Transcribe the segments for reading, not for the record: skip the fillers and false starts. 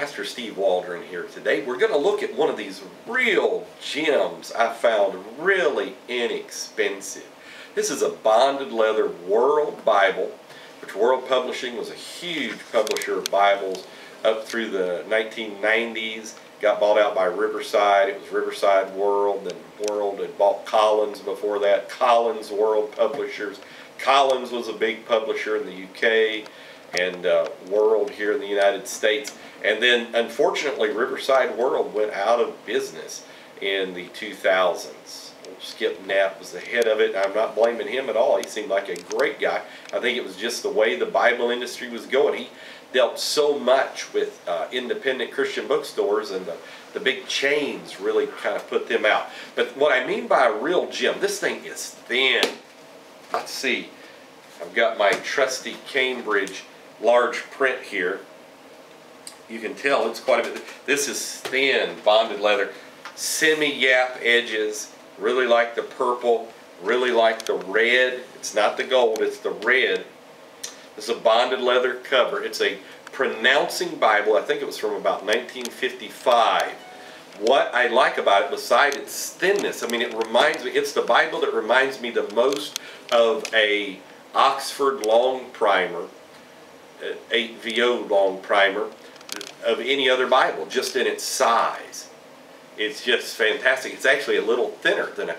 Pastor Steve Waldron here today. We're going to look at one of these real gems I found really inexpensive. This is a bonded leather World Bible, which World Publishing was a huge publisher of Bibles up through the 1990s. Got bought out by Riverside. It was Riverside World, and World had bought Collins before that. Collins World Publishers. Collins was a big publisher in the UK, and World here in the United States. And then, unfortunately, Riverside World went out of business in the 2000s. Skip Knapp was the head of it. I'm not blaming him at all. He seemed like a great guy. I think it was just the way the Bible industry was going. He dealt so much with independent Christian bookstores, and the big chains really kind of put them out. But what I mean by a real gem, this thing is thin. Let's see. I've got my trusty Cambridge large print here. You can tell it's quite a bit. This is thin bonded leather, semi-yap edges. Really like the purple, really like the red. It's not the gold, it's the red. It's a bonded leather cover. It's a pronouncing Bible. I think it was from about 1955. What I like about it, besides its thinness, I mean, it reminds me, it's the Bible that reminds me the most of a Oxford Longprimer, 8VO Longprimer, of any other Bible, just in its size. It's just fantastic. It's actually a little thinner than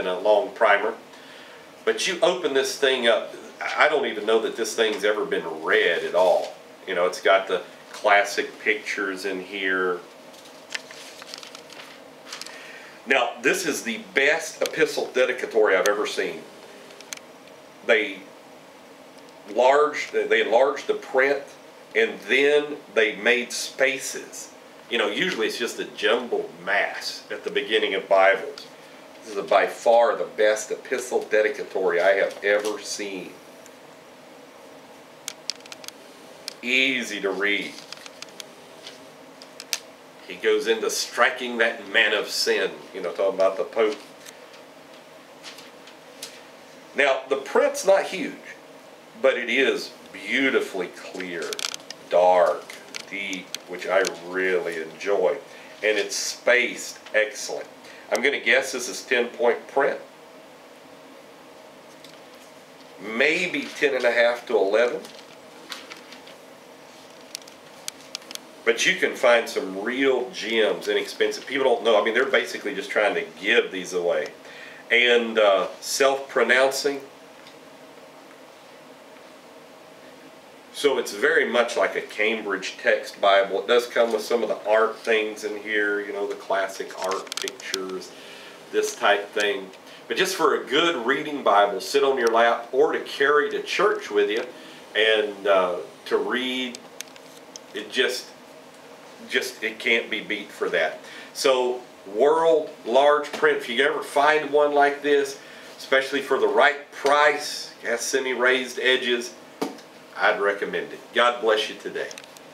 a Longprimer. But you open this thing up, I don't even know that this thing's ever been read at all. You know, it's got the classic pictures in here. Now, this is the best epistle dedicatory I've ever seen. They enlarged the print, and then they made spaces. You know, usually it's just a jumbled mass at the beginning of Bibles. This is by far the best epistle dedicatory I have ever seen. Easy to read. He goes into striking that man of sin, you know, talking about the Pope. Now, the print's not huge, but it is beautifully clear, dark, deep, which I really enjoy. And it's spaced excellent. I'm going to guess this is 10-point print. Maybe 10.5 to 11. But you can find some real gems, inexpensive. People don't know. I mean, they're basically just trying to give these away. And self-pronouncing. So it's very much like a Cambridge text Bible. It does come with some of the art things in here, you know, the classic art pictures, this type thing. But just for a good reading Bible, sit on your lap or to carry to church with you and to read, it it can't be beat for that. So World large print, if you ever find one like this, especially for the right price, has semi-raised edges, I'd recommend it. God bless you today.